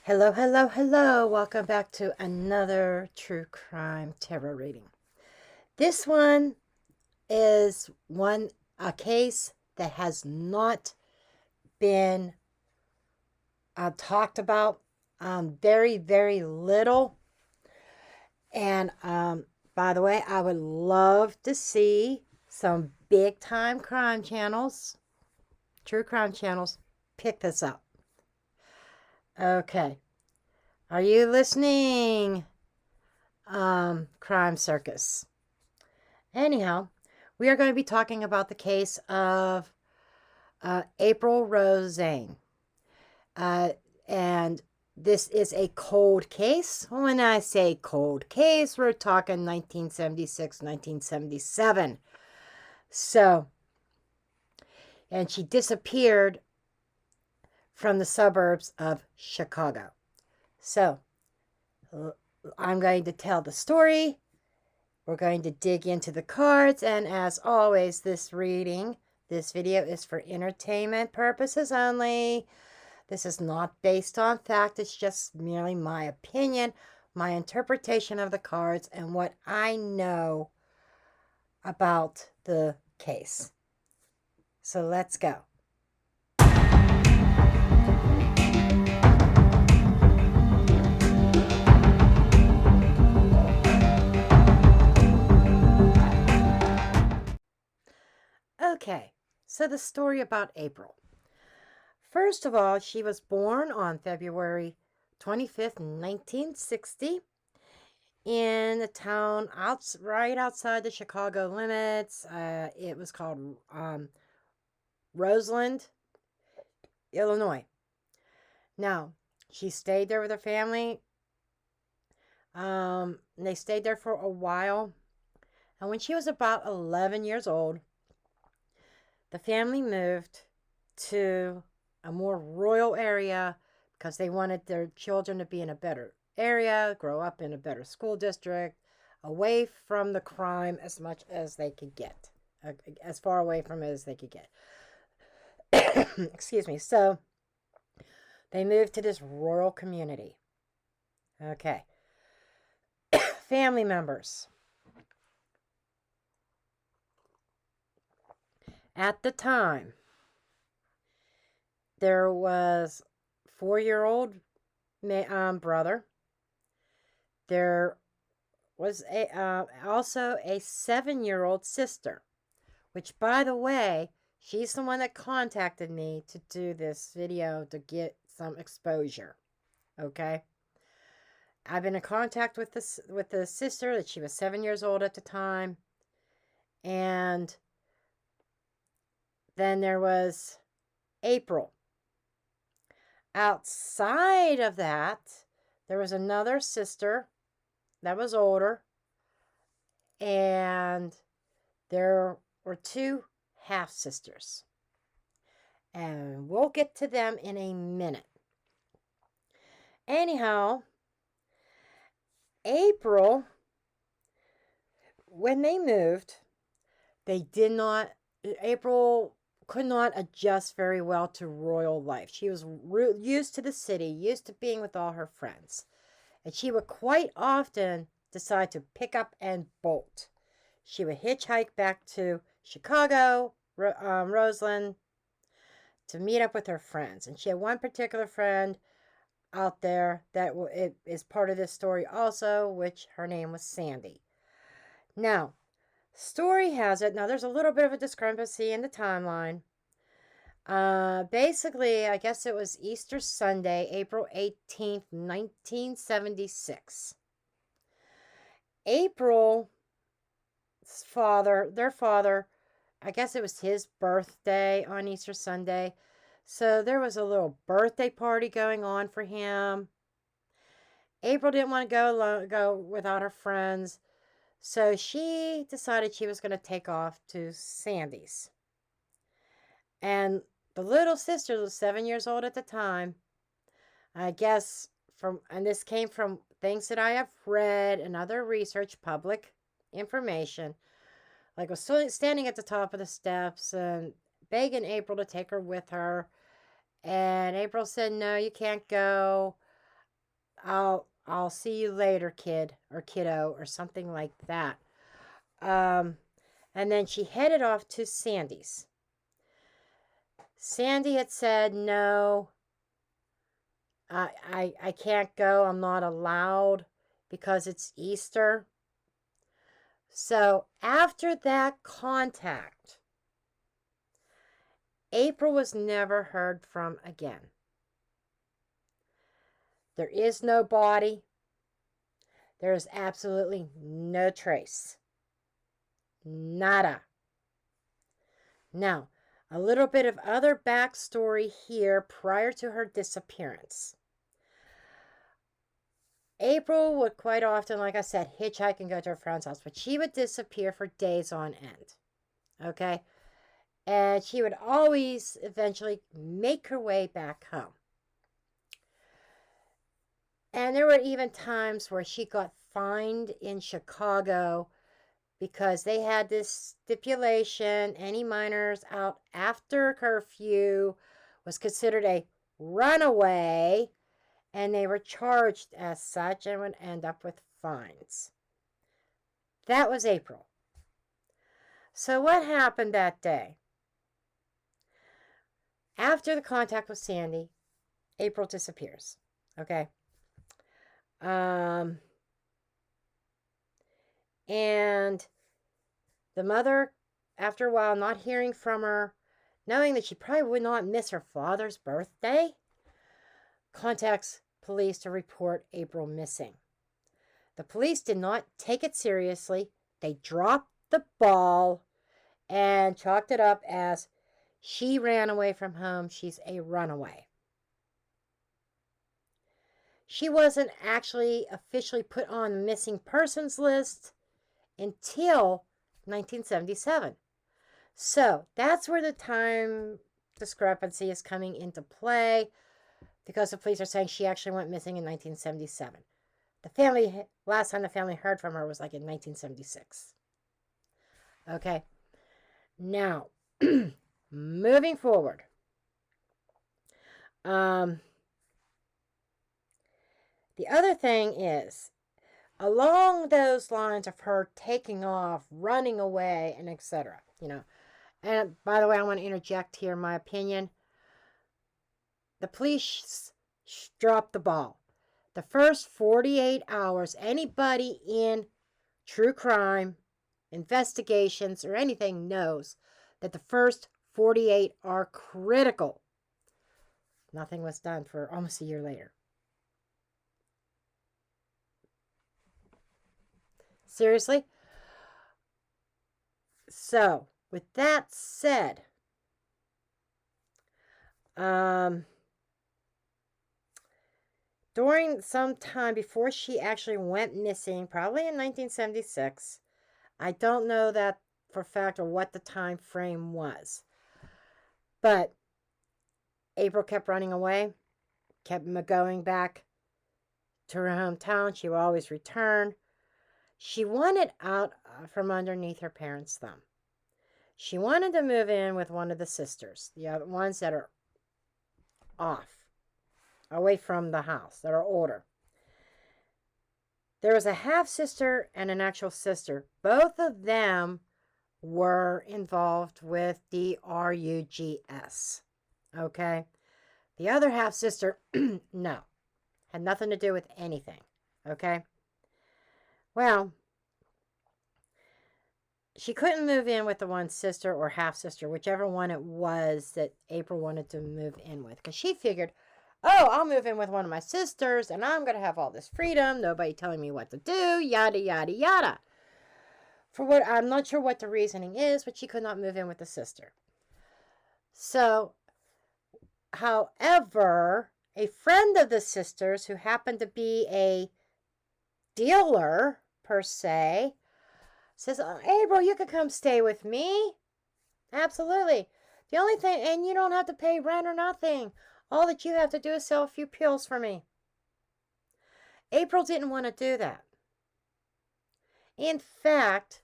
Hello, hello, hello. Welcome back to another true crime tarot reading. This one is a case that has not been talked about very, very little. And by the way, I would love to see some big time crime channels, true crime channels, pick this up. Okay. Are you listening? Crime Circus. Anyhow, we are going to be talking about the case of April Rose Zane. And this is a cold case. When I say cold case, we're talking 1976, 1977. So, and she disappeared from the suburbs of Chicago. So, I'm going to tell the story. We're going to dig into the cards, and as always, this video is for entertainment purposes only. This is not based on fact. It's just merely my opinion, my interpretation of the cards, and what I know about the case. So let's go. Okay, so the story about April. First of all, she was born on February 25th, 1960, in the town right outside the Chicago limits. It was called Roseland, Illinois. Now, she stayed there with her family. They stayed there for a while. And when she was about 11 years old, the family moved to a more rural area because they wanted their children to be in a better area, grow up in a better school district, away from the crime as much as they could get, as far away from it as they could get. Excuse me. So they moved to this rural community. Okay. Family members. At the time, there was 4-year-old brother. There was also a 7-year-old sister, which, by the way, she's the one that contacted me to do this video to get some exposure. Okay. I've been in contact with the sister that she was 7 years old at the time. And then there was April. Outside of that, there was another sister that was older, and there were 2 half sisters. And we'll get to them in a minute. Anyhow, April, when they moved, April could not adjust very well to royal life. She was used to the city, used to being with all her friends. And she would quite often decide to pick up and bolt. She would hitchhike back to Chicago, Roseland, to meet up with her friends. And she had one particular friend out there that is part of this story also, which her name was Sandy. Now, story has it, now there's a little bit of a discrepancy in the timeline. Basically, I guess it was Easter Sunday, April 18th, 1976. April's their father, I guess it was his birthday on Easter Sunday. So there was a little birthday party going on for him. April didn't want to go without her friends. So she decided she was going to take off to Sandy's. And the little sister was 7 years old at the time. I guess and this came from things that I have read and other research, public information. Like, was standing at the top of the steps and begging April to take her with her. And April said, "No, you can't go. I'll see you later, kid or kiddo or something like that. And then she headed off to Sandy's. Sandy had said, no, I can't go. I'm not allowed because it's Easter. So after that contact, April was never heard from again. There is no body. There is absolutely no trace. Nada. Now, a little bit of other backstory here prior to her disappearance. April would quite often, like I said, hitchhike and go to her friend's house, but she would disappear for days on end. Okay? And she would always eventually make her way back home. And there were even times where she got fined in Chicago because they had this stipulation: any minors out after curfew was considered a runaway, and they were charged as such and would end up with fines. That was April. So what happened that day? After the contact with Sandy, April disappears. Okay. And the mother, after a while, not hearing from her, knowing that she probably would not miss her father's birthday, contacts police to report April missing. The police did not take it seriously. They dropped the ball and chalked it up as she ran away from home. She's a runaway. She wasn't actually officially put on the missing persons list until 1977. So that's where the time discrepancy is coming into play, because the police are saying she actually went missing in 1977. The family, last time the family heard from her was like in 1976. Okay. Now, moving forward. The other thing is, along those lines of her taking off, running away, and etc. And by the way, I want to interject here my opinion. The police dropped the ball. The first 48 hours, anybody in true crime, investigations, or anything knows that the first 48 are critical. Nothing was done for almost a year later. Seriously? So, with that said, during some time before she actually went missing, probably in 1976, I don't know that for a fact or what the time frame was, but April kept running away, kept going back to her hometown. She would always return. She wanted out from underneath her parents' thumb. She wanted to move in with one of the sisters, the other ones that are off, away from the house, that are older. There was a half-sister and an actual sister. Both of them were involved with the RUGS. Okay? The other half-sister, no. Had nothing to do with anything. Okay? Well, she couldn't move in with the one sister or half-sister, whichever one it was that April wanted to move in with. Because she figured, oh, I'll move in with one of my sisters and I'm going to have all this freedom. Nobody telling me what to do, yada, yada, yada. For what, I'm not sure what the reasoning is, but she could not move in with the sister. So, however, a friend of the sisters who happened to be a dealer, per se, says, oh, April, you could come stay with me. Absolutely. The only thing, and you don't have to pay rent or nothing. All that you have to do is sell a few pills for me. April didn't want to do that. In fact,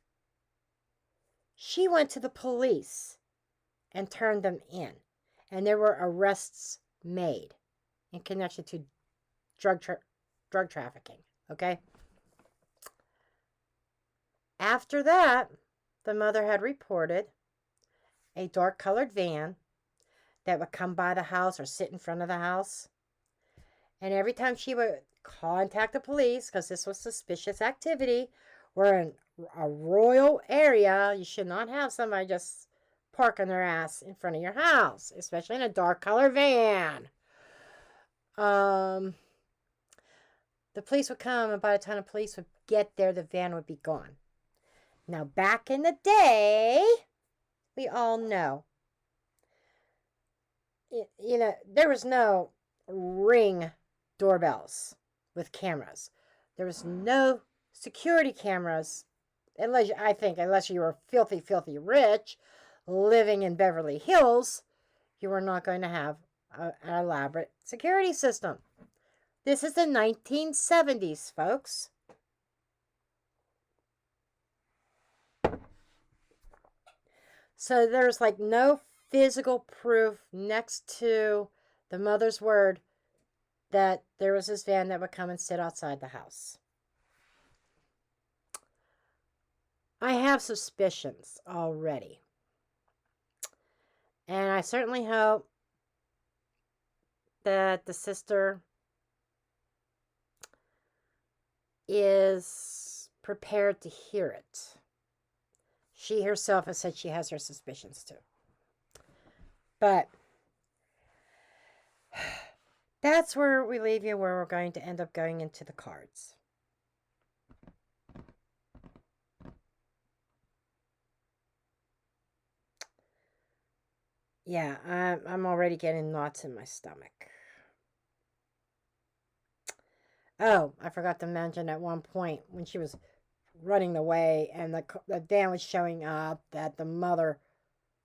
she went to the police and turned them in. And there were arrests made in connection to drug drug trafficking. Okay. After that, the mother had reported a dark colored van that would come by the house or sit in front of the house. And every time she would contact the police, because this was suspicious activity, we're in a rural area, you should not have somebody just parking their ass in front of your house, especially in a dark color van. The police would come, and by the time the police would get there, the van would be gone. Now, back in the day, we all know, there was no Ring doorbells with cameras. There was no security cameras, unless you were filthy, filthy rich, living in Beverly Hills. You were not going to have an elaborate security system. This is the 1970s, folks. So there's like no physical proof next to the mother's word that there was this van that would come and sit outside the house. I have suspicions already. And I certainly hope that the sister is prepared to hear it. She herself has said she has her suspicions too. But that's where we leave you, where we're going to end up going into the cards. Yeah, I'm already getting knots in my stomach. Oh, I forgot to mention at one point when she was running away and the van was showing up that the mother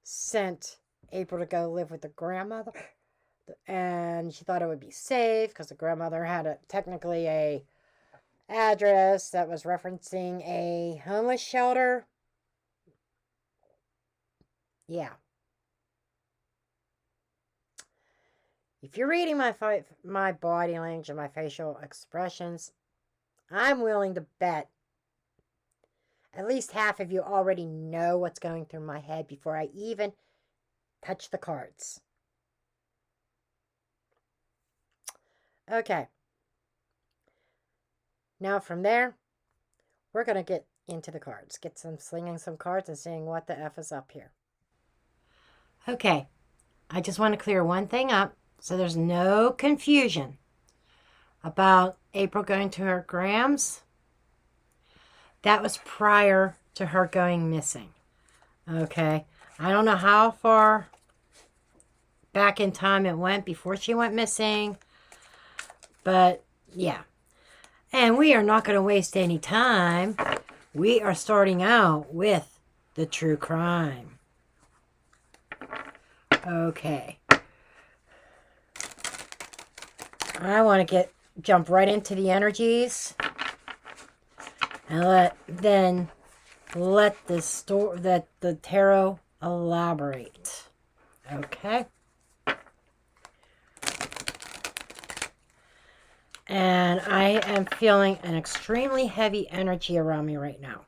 sent April to go live with the grandmother. And she thought it would be safe because the grandmother had technically a address that was referencing a homeless shelter. Yeah. If you're reading my body language and my facial expressions, I'm willing to bet at least half of you already know what's going through my head before I even touch the cards. Okay. Now from there, we're going to get into the cards. Get some slinging some cards and seeing what the F is up here. Okay. I just want to clear one thing up so there's no confusion about April going to her Grams. That was prior to her going missing. Okay. I don't know how far back in time it went before she went missing. But yeah. And we are not going to waste any time. We are starting out with the true crime. Okay. I want to jump right into the energies and let the tarot elaborate. Okay. And I am feeling an extremely heavy energy around me right now.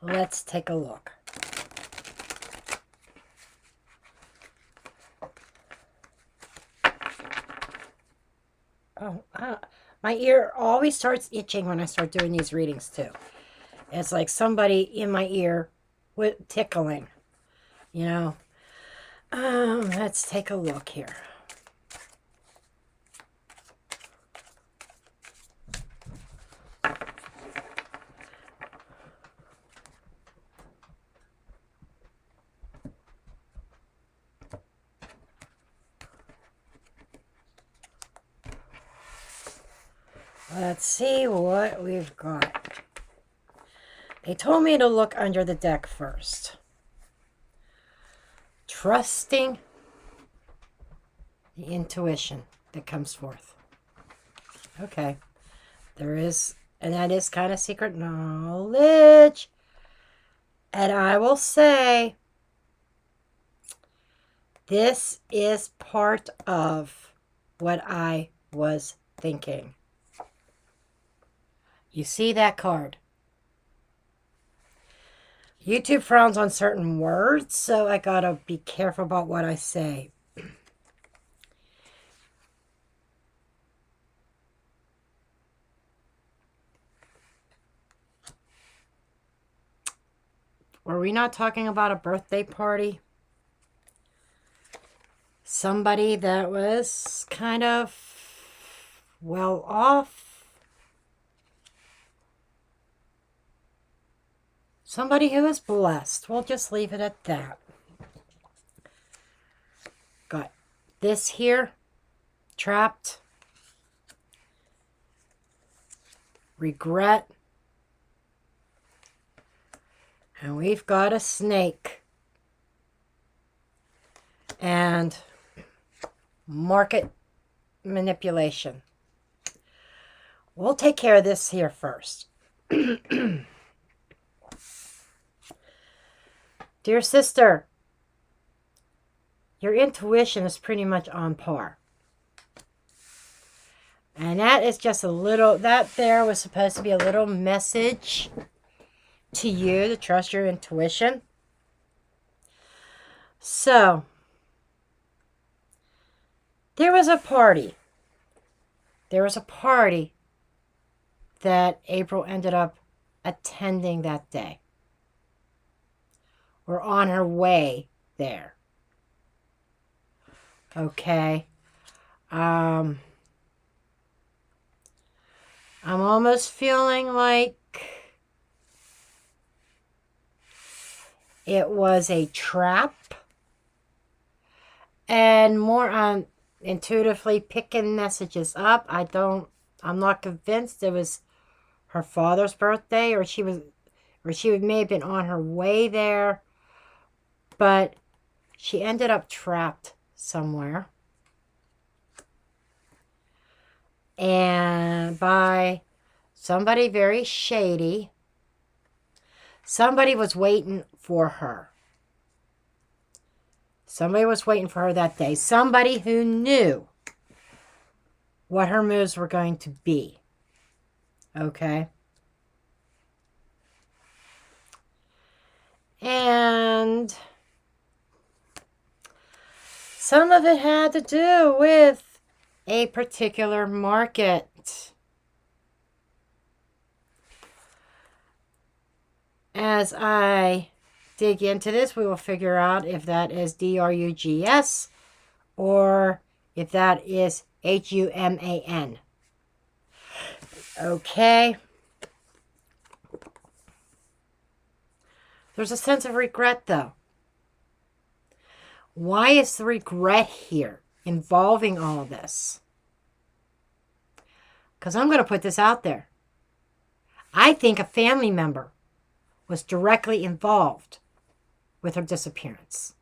Let's take a look. Oh, my ear always starts itching when I start doing these readings too. It's like somebody in my ear with tickling, you know. Let's take a look here. Let's see what we've got. They told me to look under the deck first. Trusting the intuition that comes forth. Okay. There is, and that is kind of secret knowledge. And I will say, This is part of what I was thinking. You see that card? YouTube frowns on certain words, so I gotta be careful about what I say. Were we not talking about a birthday party? Somebody that was kind of well off. Somebody who is blessed. We'll just leave it at that. Got this here. Trapped. Regret. And we've got a snake. And market manipulation. We'll take care of this here first. Dear sister, your intuition is pretty much on par. And that is just a little, that there was supposed to be a little message to you to trust your intuition. So, there was a party. There was a party that April ended up attending that day. Or on her way there. Okay. I'm almost feeling like it was a trap. And more on intuitively picking messages up. I'm not convinced it was her father's birthday, or she may have been on her way there, but she ended up trapped somewhere. And by somebody very shady. Somebody was waiting for her. Somebody was waiting for her that day. Somebody who knew what her moves were going to be. Okay? And some of it had to do with a particular market. As I dig into this, we will figure out if that is DRUGS or if that is HUMAN. Okay. There's a sense of regret, though. Why is the regret here involving all of this? Because I'm going to put this out there. I think a family member was directly involved with her disappearance.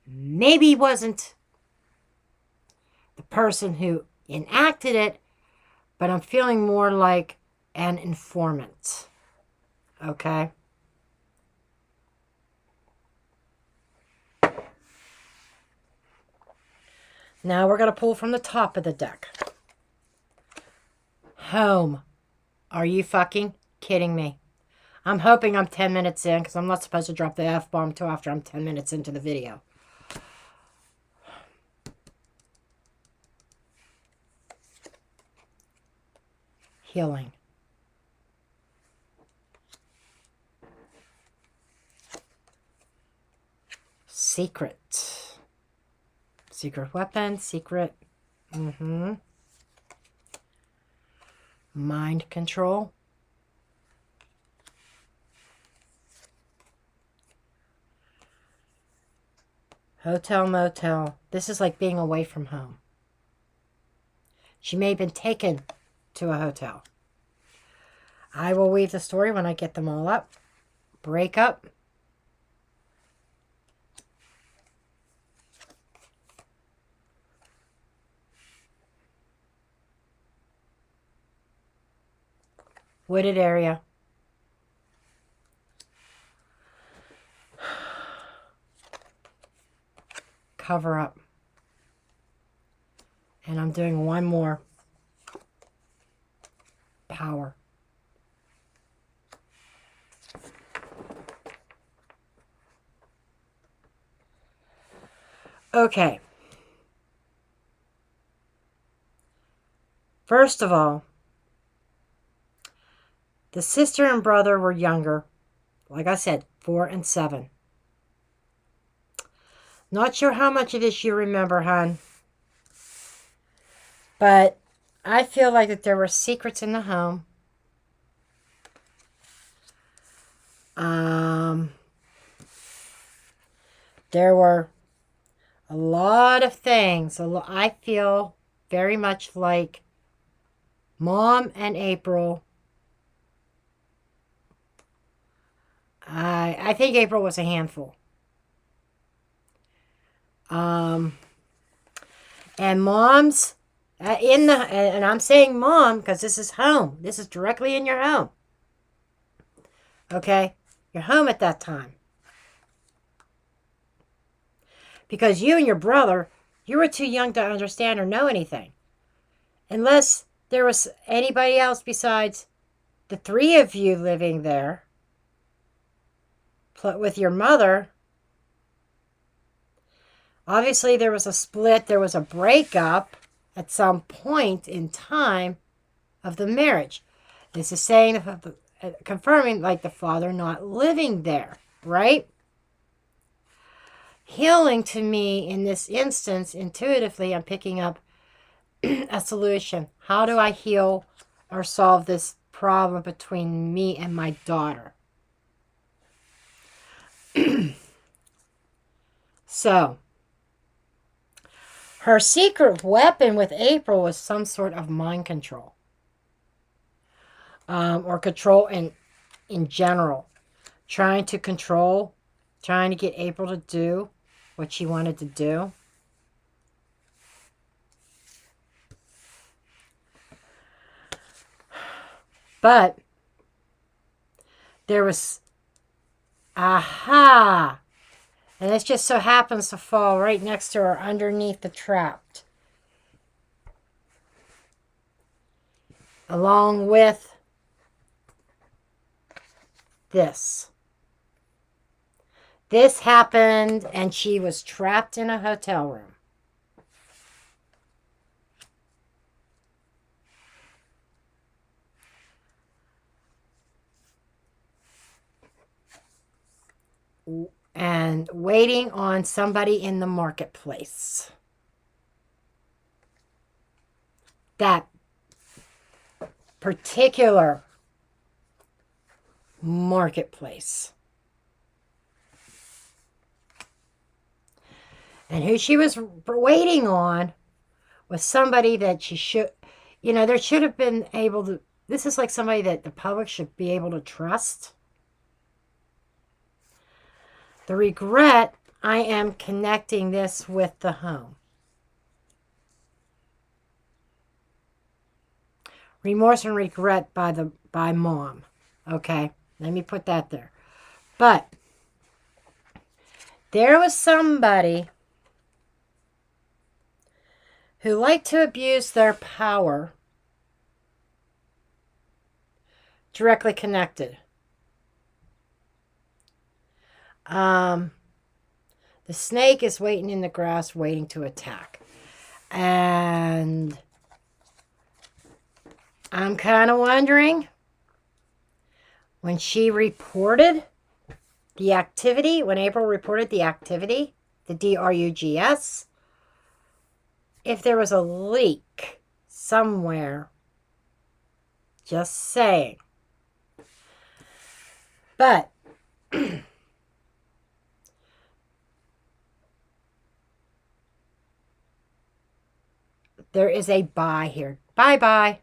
Maybe he wasn't the person who enacted it, but I'm feeling more like an informant. Okay? Now we're going to pull from the top of the deck. Home. Are you fucking kidding me? I'm hoping I'm 10 minutes in, because I'm not supposed to drop the F-bomb until after I'm 10 minutes into the video. Healing. Secret. Secret weapon, secret. Mind control. Hotel, motel. This is like being away from home. She may have been taken to a hotel. I will weave the story when I get them all up. Breakup. Wooded area. cover up. And I'm doing one more power. Okay. First of all, the sister and brother were younger. Like I said, 4 and 7. Not sure how much of this you remember, hon. But I feel like that there were secrets in the home. There were a lot of things. I feel very much like Mom and April. I think April was a handful. And Mom's and I'm saying Mom because this is home. This is directly in your home. Okay? Your home at that time. Because you and your brother, you were too young to understand or know anything. Unless there was anybody else besides the 3 of you living there with your mother. Obviously, there was a split. There was a breakup at some point in time of the marriage. This is saying, confirming like the father not living there, right? Healing to me in this instance, intuitively, I'm picking up a solution. How do I heal or solve this problem between me and my daughter? So, her secret weapon with April was some sort of mind control. Or control in general. Trying to control, trying to get April to do what she wanted to do. But there was, aha! And this just so happens to fall right next to or underneath the trapped. Along with this. This happened and she was trapped in a hotel room. And waiting on somebody in the marketplace. That particular marketplace. And who she was waiting on was somebody that she should, there should have been able to, this is like somebody that the public should be able to trust. The regret, I am connecting this with the home. Remorse and regret by Mom. Okay, let me put that there. But there was somebody who liked to abuse their power, directly connected. The snake is waiting in the grass, waiting to attack. And I'm kind of wondering, when she reported the activity, when April reported the activity, the drugs, if there was a leak somewhere. Just saying. But there is a bye here. Bye-bye.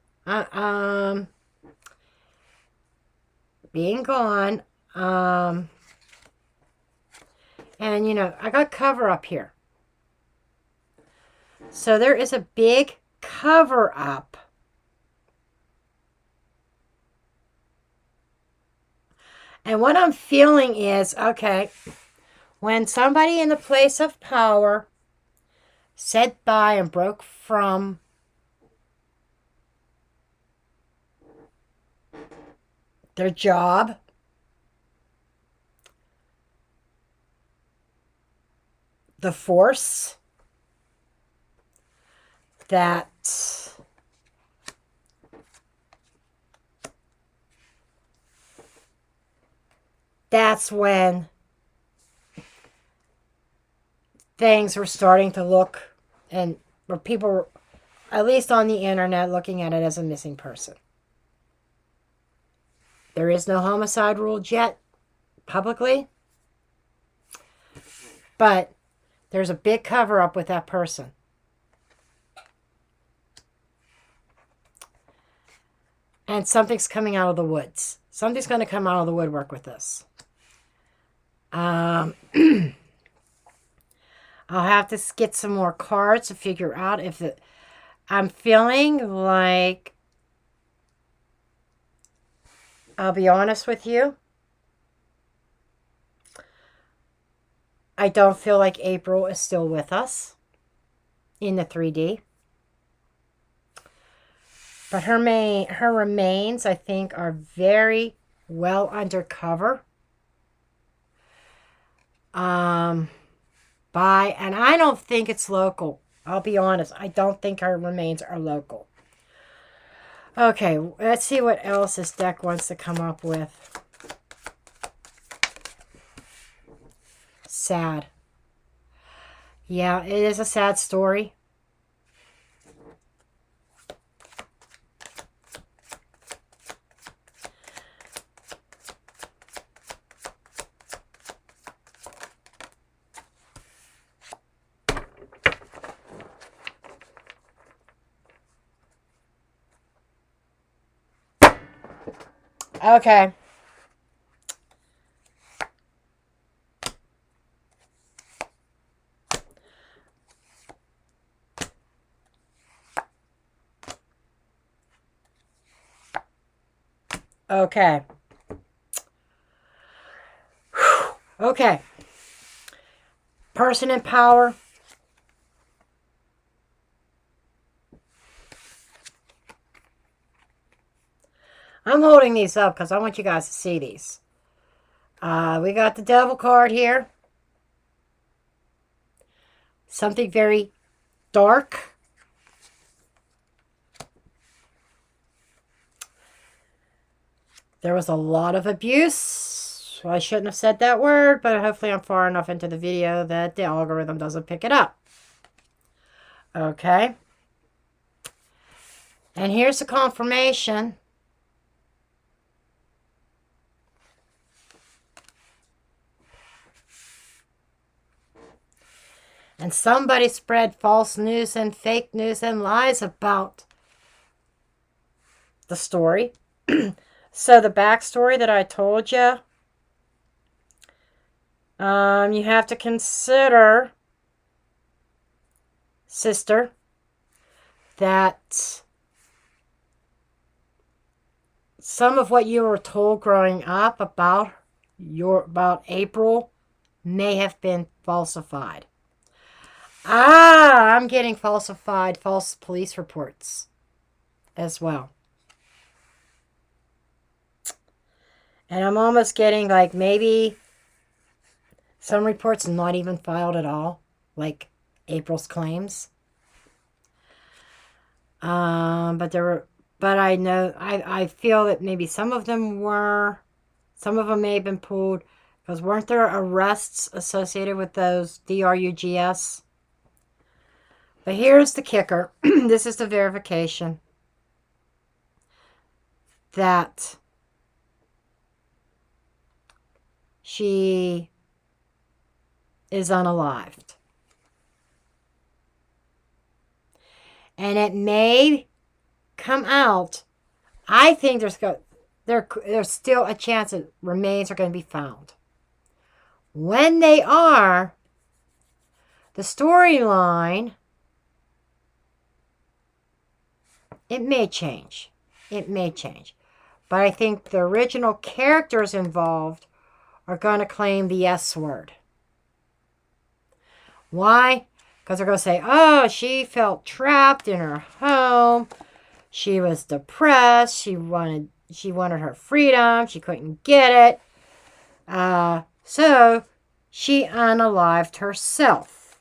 Being gone. And, I got cover up here. So there is a big cover up. And what I'm feeling is, okay, when somebody in the place of power said bye and broke from their job, the force that that's when things were starting to look, and where people were, at least on the internet, looking at it as a missing person. There is no homicide ruled yet publicly, but there's a big cover up with that person. And something's coming out of the woods. Something's going to come out of the woodwork with this. I'll have to get some more cards to figure out if it... I'm feeling like... I'll be honest with you. I don't feel like April is still with us in the 3D. But her remains, I think, are very well undercover. And I don't think it's local. I'll be honest. I don't think her remains are local. Okay, let's see what else this deck wants to come up with. Sad. Yeah, it is a sad story. Okay. Okay. Okay. Person in power. I'm holding these up because I want you guys to see these. We got the Devil card here. Something very dark. There was a lot of abuse. I shouldn't have said that word, but hopefully I'm far enough into the video that the algorithm doesn't pick it up. Okay. And here's the confirmation. And somebody spread false news and fake news and lies about the story. So the backstory that I told you, you have to consider, sister, that some of what you were told growing up about April may have been falsified. I'm getting false police reports as well. And I'm almost getting like maybe some reports not even filed at all, like April's claims. But I know, I feel that maybe some of them may have been pulled, because weren't there arrests associated with those DRUGS? But here's the kicker. This is the verification that she is unalived. And it may come out. I think there's still a chance that remains are going to be found. When they are, the storyline, it may change. It may change. But I think the original characters involved are going to claim the S word. Why? Because they're going to say, oh, she felt trapped in her home. She was depressed. She wanted her freedom. She couldn't get it. So she unalived herself.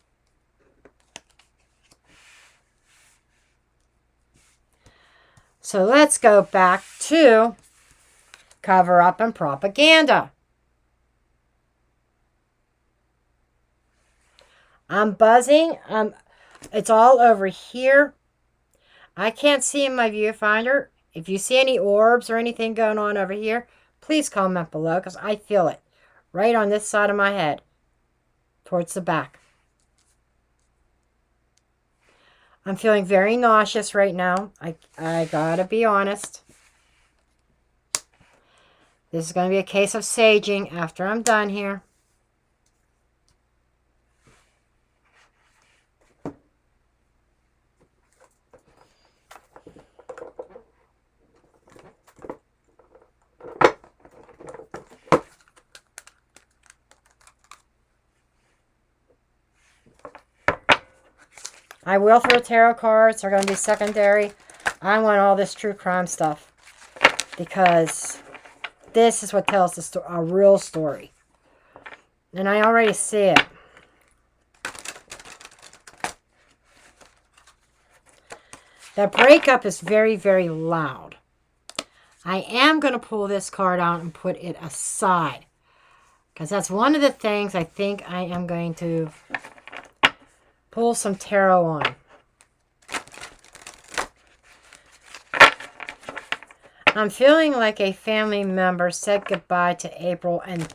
So let's go back to cover-up and propaganda. I'm buzzing. It's all over here. I can't see in my viewfinder. If you see any orbs or anything going on over here, please comment below because I feel it right on this side of my head towards the back. I'm feeling very nauseous right now. I gotta be honest. This is going to be a case of saging after I'm done here. I will throw tarot cards. They're going to be secondary. I want all this true crime stuff because this is what tells a real story. And I already see it. That breakup is very, very loud. I am going to pull this card out and put it aside because that's one of the things I think I am going to pull some tarot on. I'm feeling like a family member said goodbye to April and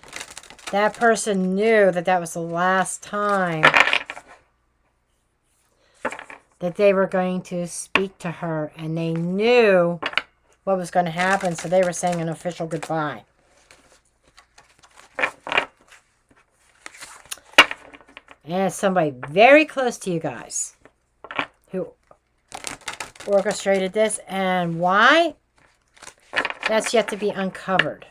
that person knew that that was the last time that they were going to speak to her, and they knew what was going to happen, so they were saying an official goodbye. And it's somebody very close to you guys who orchestrated this. And why? That's yet to be uncovered.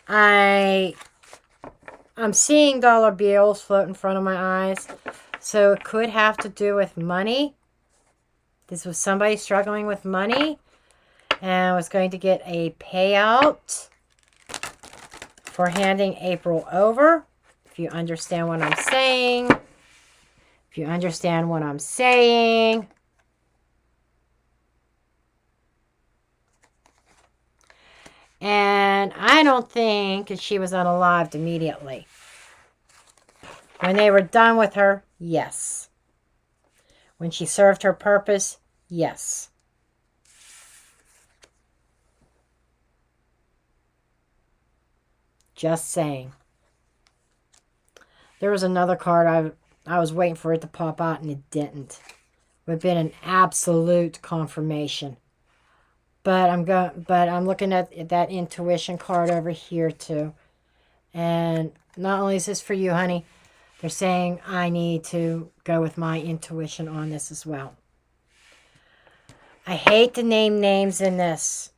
I'm seeing dollar bills float in front of my eyes. So it could have to do with money. This was somebody struggling with money and was going to get a payout for handing April over. If you understand what I'm saying. If you understand what I'm saying. And I don't think that she was unalived immediately. When they were done with her, yes. When she served her purpose, yes. Just saying. There was another card I was waiting for it to pop out and it didn't. It would have been an absolute confirmation. But I'm looking at that intuition card over here too. And not only is this for you, honey, they're saying I need to go with my intuition on this as well. I hate to name names in this.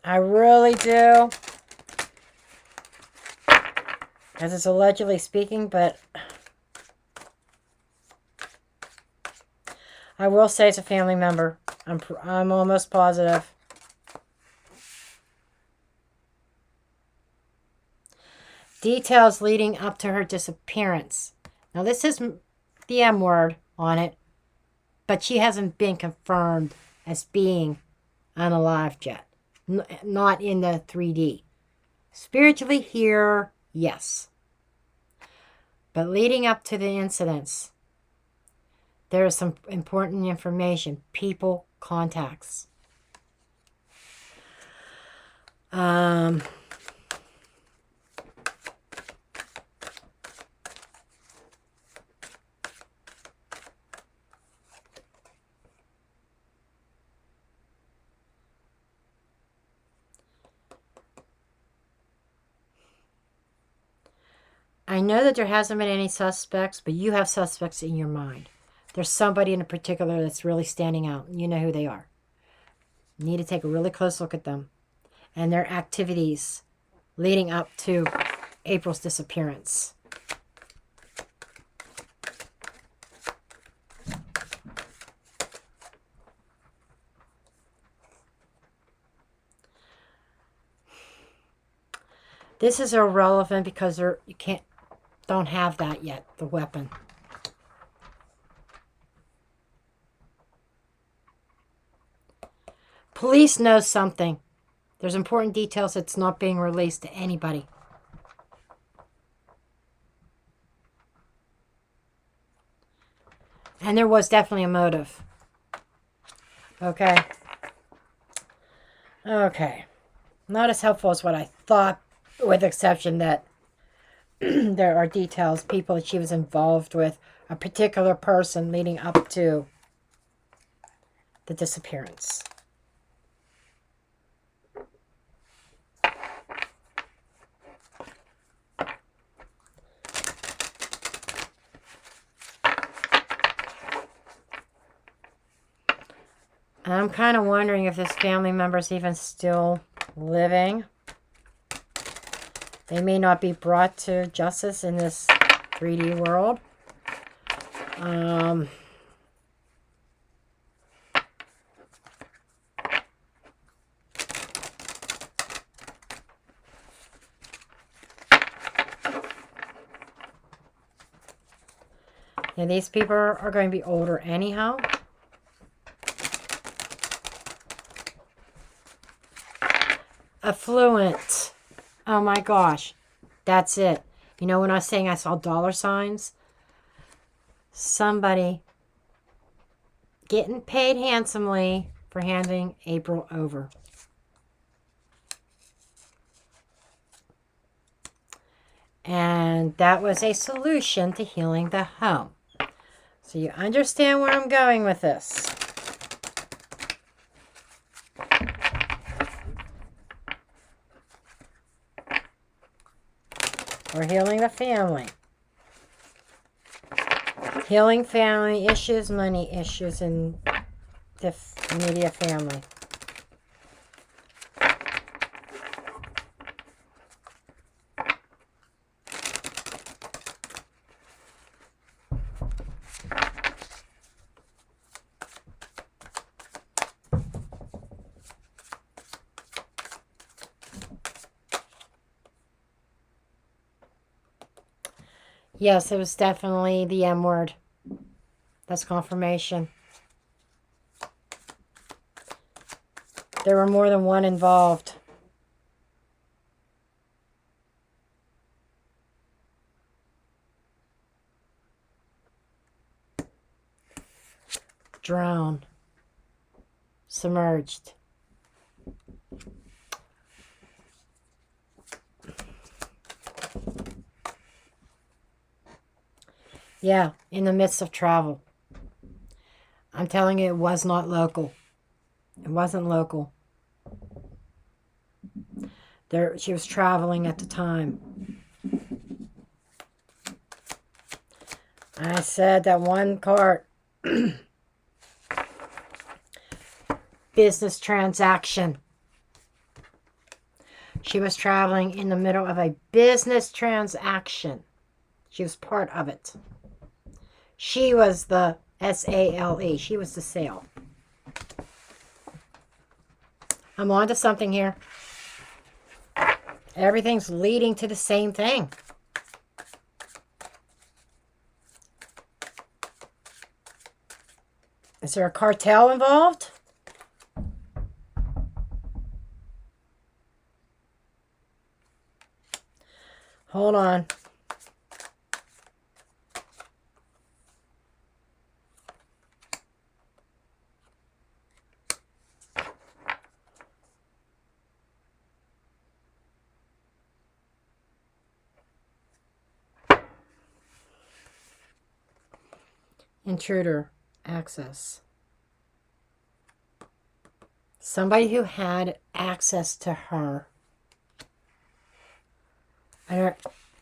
I really do. Because it's allegedly speaking, but I will say it's a family member. I'm almost positive. Details leading up to her disappearance. Now this is the M word on it, but she hasn't been confirmed as being unalived yet. Not in the 3D. Spiritually here, yes. But leading up to the incidents, there is some important information. People, contacts. I know that there hasn't been any suspects, but you have suspects in your mind. There's somebody in particular that's really standing out. You know who they are. You need to take a really close look at them and their activities leading up to April's disappearance. This is irrelevant because don't have that yet, the weapon. Police know something. There's important details that's not being released to anybody. And there was definitely a motive. Okay. Okay. Not as helpful as what I thought, with the exception that there are details, people that she was involved with, a particular person leading up to the disappearance. I'm kind of wondering if this family member is even still living. They may not be brought to justice in this 3D world. And these people are going to be older anyhow. Affluent. Oh my gosh. That's it. You know when I was saying I saw dollar signs? Somebody getting paid handsomely for handing April over. And that was a solution to healing the home. So you understand where I'm going with this. We're healing the family. Healing family issues, money issues in the immediate family. Yes, it was definitely the M word. That's confirmation. There were more than one involved. Drown. Submerged. Yeah, in the midst of travel. I'm telling you, it was not local. It wasn't local. She was traveling at the time. I said that one cart. Business transaction. She was traveling in the middle of a business transaction. She was part of it. She was the SALE. She was the sale. I'm on to something here. Everything's leading to the same thing. Is there a cartel involved? Hold on. Intruder access. Somebody who had access to her.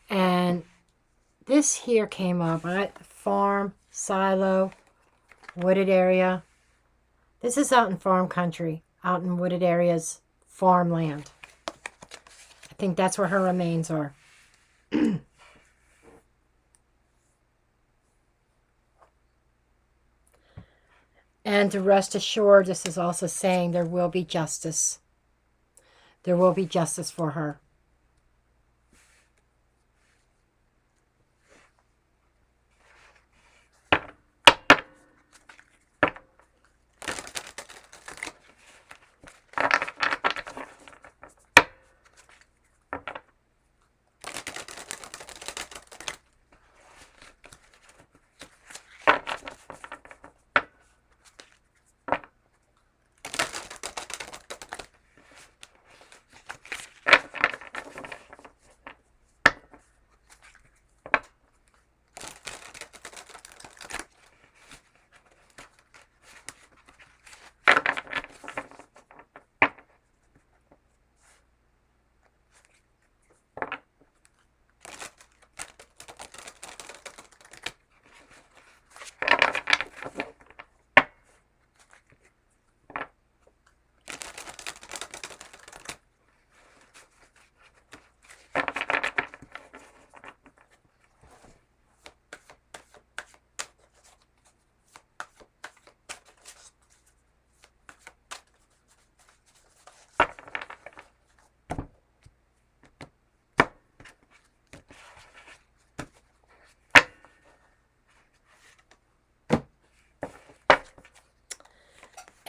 And this here came up, right? Farm, silo, wooded area. This is out in farm country, out in wooded areas, farmland. I think that's where her remains are. And to rest assured, this is also saying there will be justice. There will be justice for her.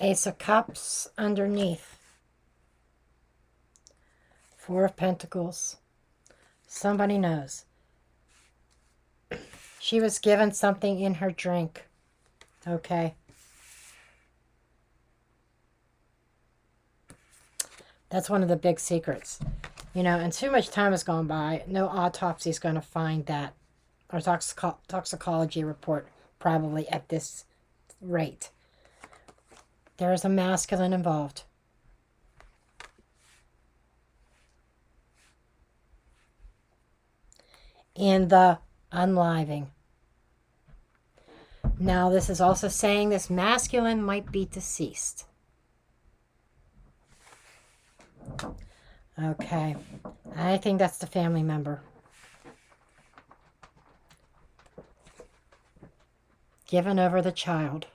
Ace of Cups underneath. Four of Pentacles. Somebody knows. She was given something in her drink. Okay. That's one of the big secrets. You know, and too much time has gone by. No autopsy is going to find that. Or toxicology report, probably at this rate. There is a masculine involved. In the unliving. Now, this is also saying this masculine might be deceased. Okay. I think that's the family member. Given over the child.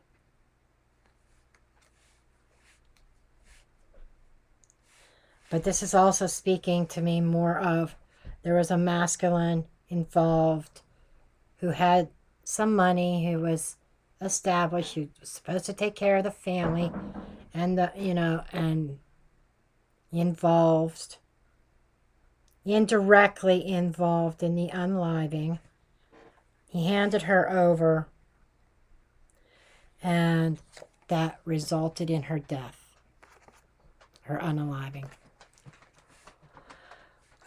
But this is also speaking to me more of there was a masculine involved who had some money, who was established, who was supposed to take care of the family, and and involved, indirectly involved in the unliving. He handed her over, and that resulted in her death, her unaliving.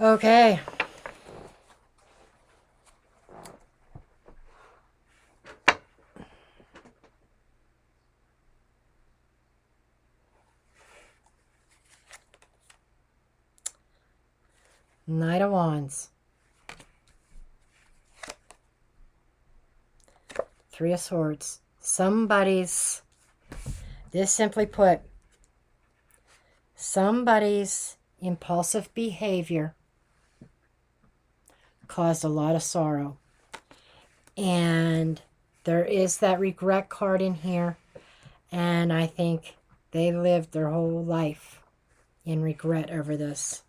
Okay. Knight of Wands. Three of Swords. This simply put, somebody's impulsive behavior caused a lot of sorrow. And there is that regret card in here. And I think they lived their whole life in regret over this.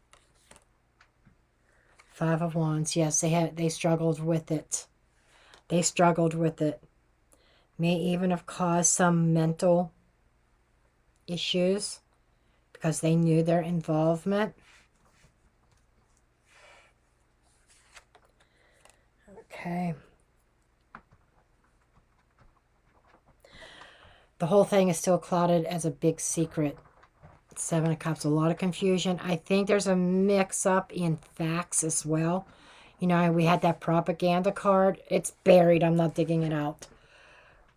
Five of Wands. Yes, they struggled with it. They struggled with it. May even have caused some mental issues because they knew their involvement. Okay. The whole thing is still clouded as a big secret. Seven of Cups, a lot of confusion. I think there's a mix-up in facts as well. You know, we had that propaganda card. It's buried. I'm not digging it out.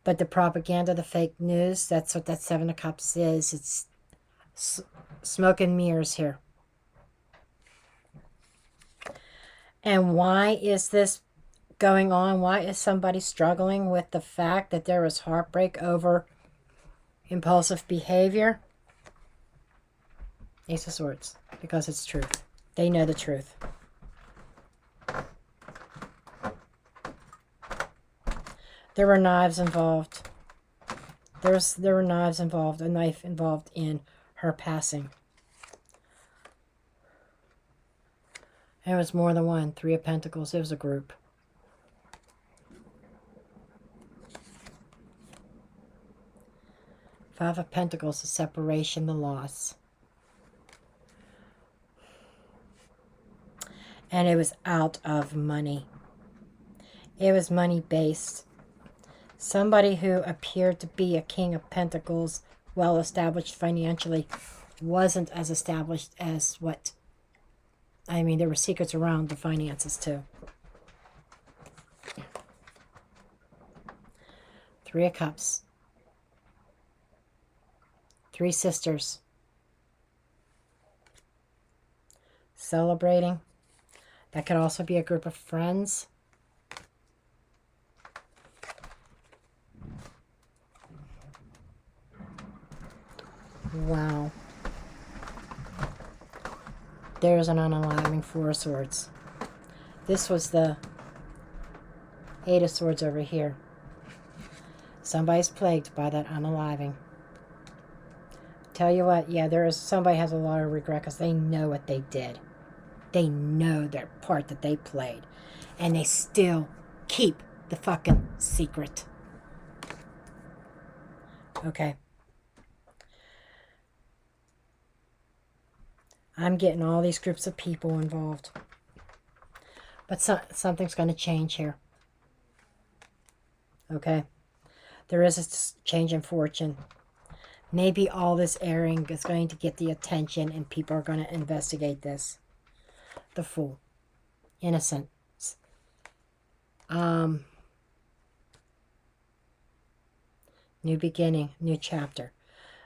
But the propaganda, the fake news, that's what that Seven of Cups is. It's smoke and mirrors here. And why is this going on? Why is somebody struggling with the fact that there was heartbreak over impulsive behavior? Ace of Swords, because it's truth. They know the truth. There were knives involved. There were knives involved, a knife involved in her passing. There was more than one. Three of Pentacles. It was a group. Five of Pentacles, the separation, the loss. And it was out of money. It was money-based. Somebody who appeared to be a King of Pentacles, well-established financially, wasn't as established as what... I mean, there were secrets around the finances, too. Three of Cups. Three sisters. Celebrating. That could also be a group of friends. Wow. There's an unaliving. Four of Swords. This was the Eight of Swords over here. Somebody's plagued by that unaliving. Tell you what, yeah, somebody has a lot of regret because they know what they did. They know their part that they played. And they still keep the fucking secret. Okay. I'm getting all these groups of people involved. But something's going to change here. Okay? There is a change in fortune. Maybe all this airing is going to get the attention and people are going to investigate this. The Fool. Innocence. New beginning, new chapter.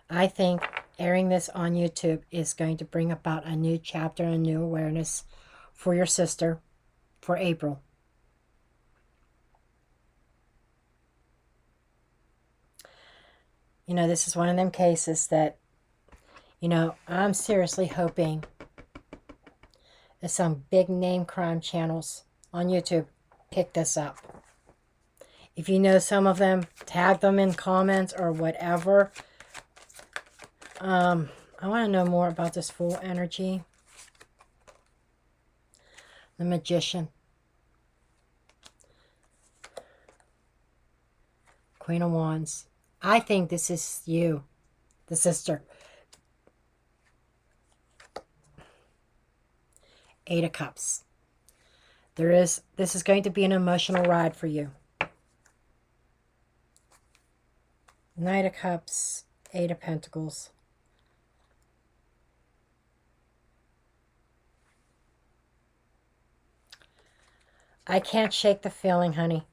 I think airing this on YouTube is going to bring about a new chapter and new awareness for your sister for April. You know, this is one of them cases that, you know, I'm seriously hoping that some big name crime channels on YouTube pick this up. If you know some of them, tag them in comments or whatever. I want to know more about this Fool energy. The Magician. Queen of Wands. I think this is you, the sister. Eight of Cups. This is going to be an emotional ride for you. Knight of Cups, Eight of Pentacles. I can't shake the feeling, honey.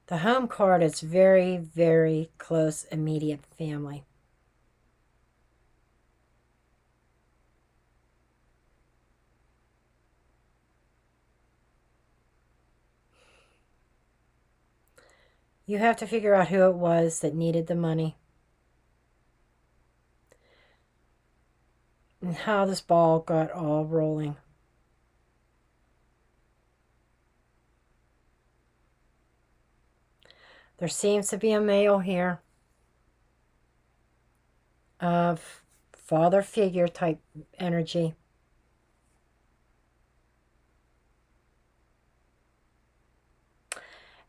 The Home card is very, very close, immediate family. You have to figure out who it was that needed the money. And how this ball got all rolling. There seems to be a male here of father figure type energy.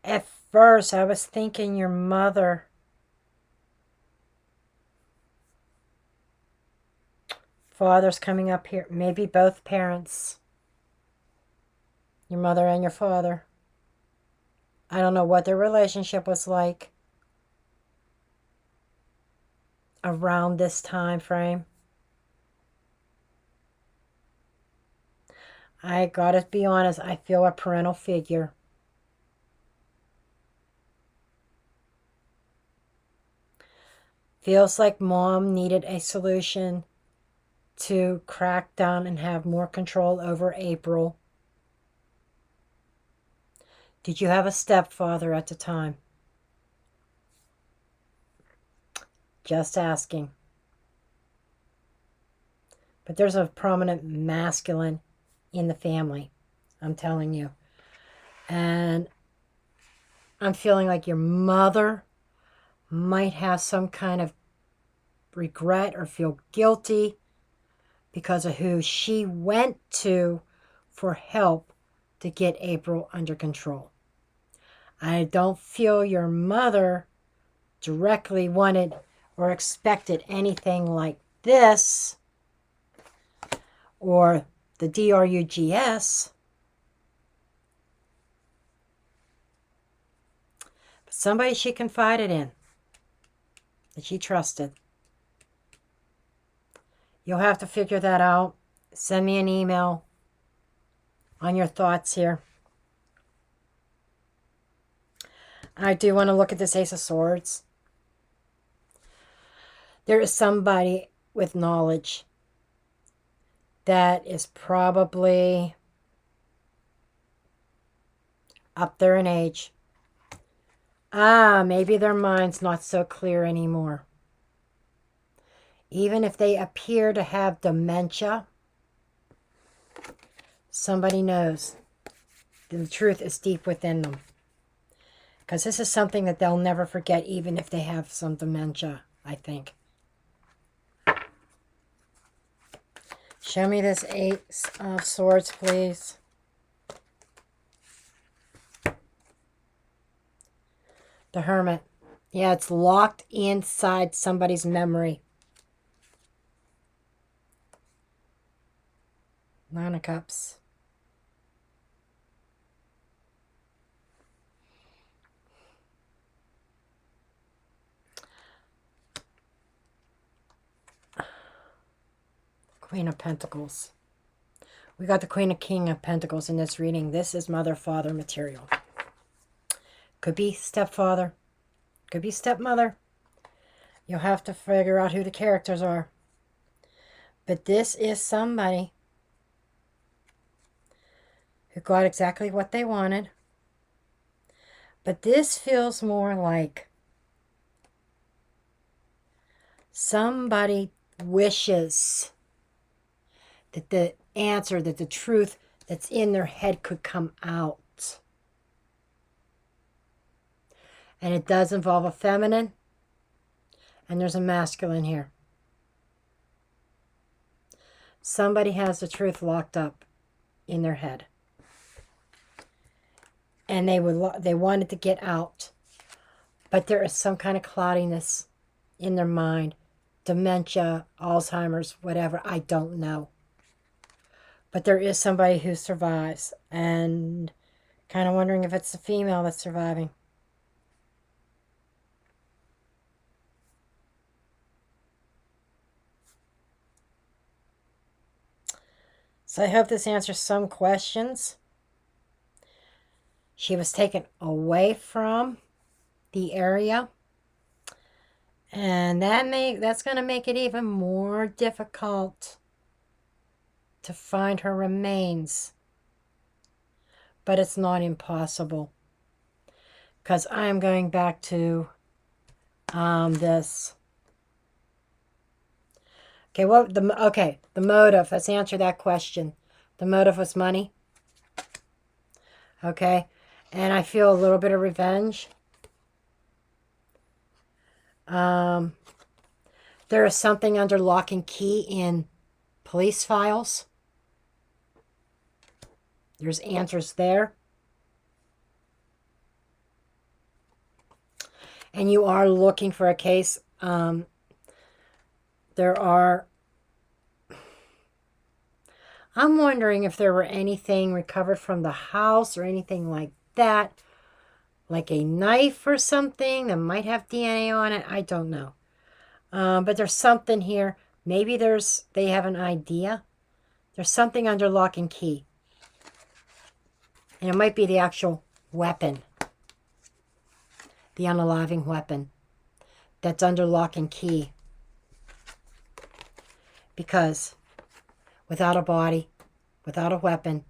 At first, I was thinking your mother. Father's coming up here. Maybe both parents. Your mother and your father. I don't know what their relationship was like around this time frame. I gotta be honest, I feel a parental figure. Feels like mom needed a solution to crack down and have more control over April. Did you have a stepfather at the time? Just asking. But there's a prominent masculine in the family, I'm telling you. And I'm feeling like your mother might have some kind of regret or feel guilty because of who she went to for help to get April under control. I don't feel your mother directly wanted or expected anything like this or the DRUGS. But somebody she confided in that she trusted. You'll have to figure that out. Send me an email on your thoughts here. I do want to look at this Ace of Swords. There is somebody with knowledge that is probably up there in age. Maybe their mind's not so clear anymore. Even if they appear to have dementia, somebody knows the truth is deep within them. Because this is something that they'll never forget, even if they have some dementia, I think. Show me this Ace of Swords, please. The Hermit. Yeah, it's locked inside somebody's memory. Nine of Cups. Queen of Pentacles. We got the Queen of King of Pentacles in this reading. This is mother-father material. Could be stepfather. Could be stepmother. You'll have to figure out who the characters are. But this is somebody who got exactly what they wanted. But this feels more like somebody wishes that the answer, that the truth that's in their head could come out. And it does involve a feminine, and there's a masculine here. Somebody has the truth locked up in their head. And they wanted to get out. But there is some kind of cloudiness in their mind. Dementia, Alzheimer's, whatever, I don't know. But there is somebody who survives. And kind of wondering if it's the female that's surviving. So I hope this answers some questions. She was taken away from the area. And that's going to make it even more difficult to find her remains. But it's not impossible. Because I am going back to this. Okay, the motive. Let's answer that question. The motive was money. Okay, and I feel a little bit of revenge. There is something under lock and key in police files. There's answers there. And you are looking for a case. I'm wondering if there were anything recovered from the house or anything like that. Like a knife or something that might have DNA on it. I don't know. But there's something here. Maybe they have an idea. There's something under lock and key. And it might be the actual weapon. The unaliving weapon. That's under lock and key. Because without a body, without a weapon,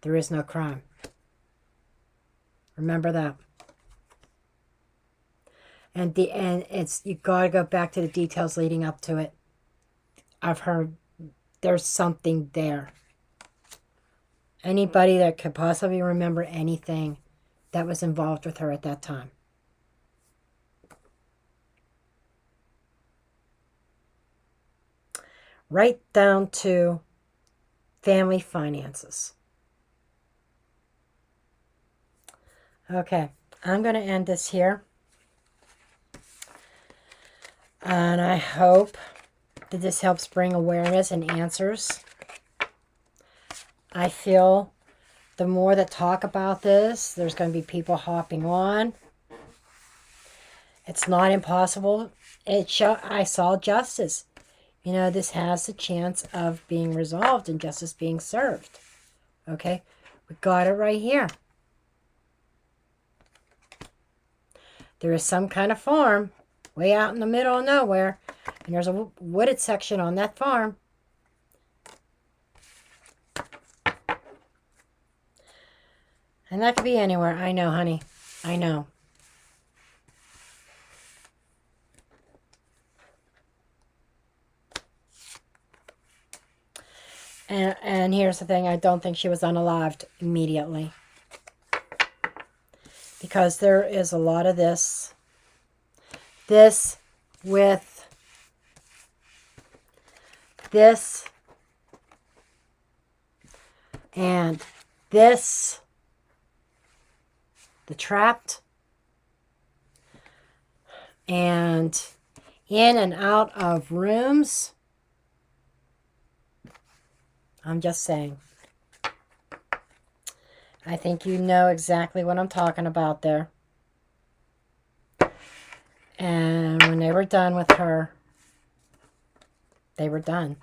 there is no crime. Remember that. And you gotta go back to the details leading up to it. I've heard there's something there. Anybody that could possibly remember anything that was involved with her at that time. Right down to family finances. Okay, I'm going to end this here. And I hope that this helps bring awareness and answers. I feel the more that talk about this, there's going to be people hopping on. It's not impossible. I saw justice. You know, this has a chance of being resolved and justice being served. Okay? We got it right here. There is some kind of farm way out in the middle of nowhere. And there's a wooded section on that farm. And that could be anywhere. I know, honey. I know. And here's the thing. I don't think she was unalived immediately. Because there is a lot of this. This with this. And this. The trapped. and in and out of rooms. I'm just saying. I think you know exactly what I'm talking about there. And when they were done with her, they were done.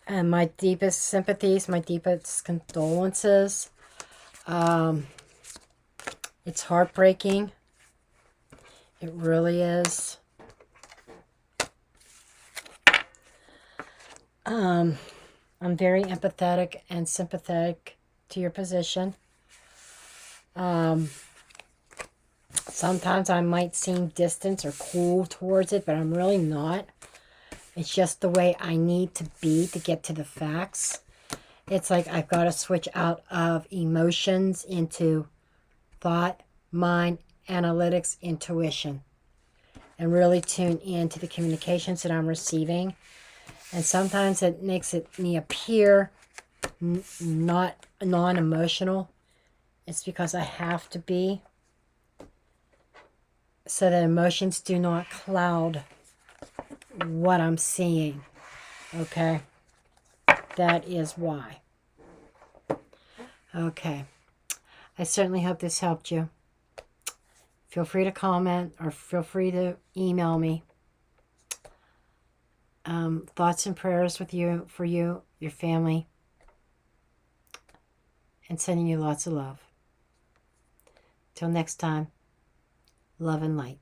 And my deepest sympathies, my deepest condolences. It's heartbreaking. It really is. I'm very empathetic and sympathetic to your position. Sometimes I might seem distant or cool towards it, but I'm really not. It's just the way I need to be to get to the facts. It's like I've got to switch out of emotions into thought, mind, analytics, intuition, and really tune in to the communications that I'm receiving. And sometimes it makes me appear not non-emotional. It's because I have to be, so that emotions do not cloud what I'm seeing. Okay? That is why. Okay. I certainly hope this helped you. Feel free to comment or feel free to email me. Thoughts and prayers with you, for you, your family, and sending you lots of love. Till next time, love and light.